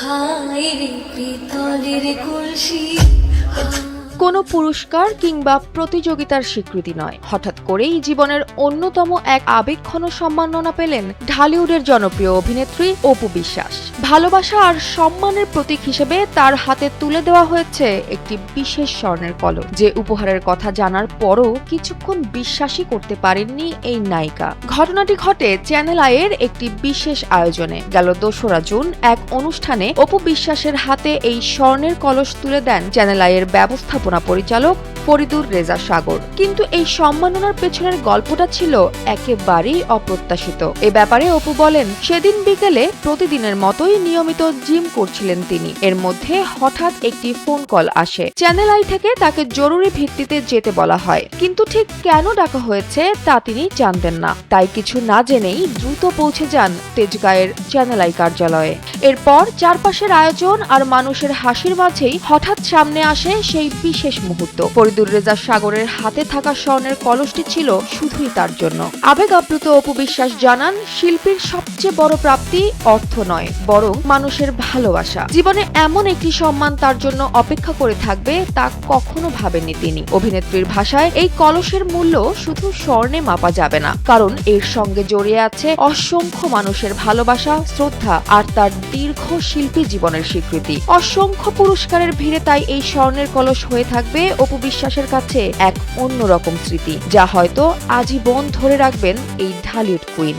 হায়রে পিতলের কলসি। কোনো পুরস্কার কিংবা প্রতিযোগিতার স্বীকৃতি নয়, হঠাৎ করেই জীবনের অন্যতম এক আবেগঘন সম্মাননা পেলেন ঢালিউডের জনপ্রিয় অভিনেত্রী অপু বিশ্বাস। ভালোবাসা আর সম্মানের প্রতীক হিসেবে তার হাতে তুলে দেওয়া হয়েছে একটি বিশেষ স্বর্ণের কলস। যে উপহারের কথা জানার পরও কিছুক্ষণ বিশ্বাসই করতে পারেননি এই নায়িকা। ঘটনাটি ঘটে চ্যানেল আইয়ের একটি বিশেষ আয়োজনে। গেল ২রা জুন এক অনুষ্ঠানে অপু বিশ্বাসের হাতে এই স্বর্ণের কলস তুলে দেন চ্যানেল আইয়ের ব্যবস্থাপনা পরিচালক ফরিদুর রেজা সাগর। কিন্তু এই সম্মাননার পেছনের গল্পটা ছিল একেবারেই অপ্রত্যাশিত। এ ব্যাপারে অপু বলেন, সেদিন বিকেলে প্রতিদিনের মতোই নিয়মিত জিম করছিলেন তিনি। এর মধ্যে হঠাৎ একটি ফোন কল আসে। চ্যানেল আই থেকে তাকে জরুরি ভিত্তিতে যেতে বলা হয়, কিন্তু ঠিক কেন ডাকা হয়েছে তা তিনি জানতেন না। তাই কিছু না জেনেই দ্রুত পৌঁছে যান তেজগাঁয়ের চ্যানেল আই কার্যালয়ে। এরপর চারপাশের আয়োজন আর মানুষের হাসির মাঝেই হঠাৎ সামনে আসে সেই বিশেষ মুহূর্ত। ফরিদুর রেজা সাগরের হাতে থাকা স্বর্ণের কলসটি ছিল শুধুই তার জন্য। আবেগ আপ্লুত অপু বিশ্বাস জানান, শিল্পীর সবচেয়ে বড় প্রাপ্তি অর্থ নয়, বরং মানুষের ভালোবাসা। জীবনে এমন একটি সম্মান তার জন্য অপেক্ষা করে থাকবে তা কখনো ভাবেননি তিনি। অভিনেত্রীর ভাষায়, এই কলসের মূল্য শুধু স্বর্ণে মাপা যাবে না, কারণ এর সঙ্গে জড়িয়ে আছে অসংখ্য মানুষের ভালোবাসা, শ্রদ্ধা আর তার দীর্ঘ শিল্পী জীবনের স্বীকৃতি। অসংখ্য পুরস্কারের ভিড়ে তাই এই স্বর্ণের কলস হয়ে থাকবে অপু বিশ্বাসের কাছে এক অন্যরকম স্মৃতি, যা হয়তো আজীবন ধরে রাখবেন এই ঢালিউড কুইন।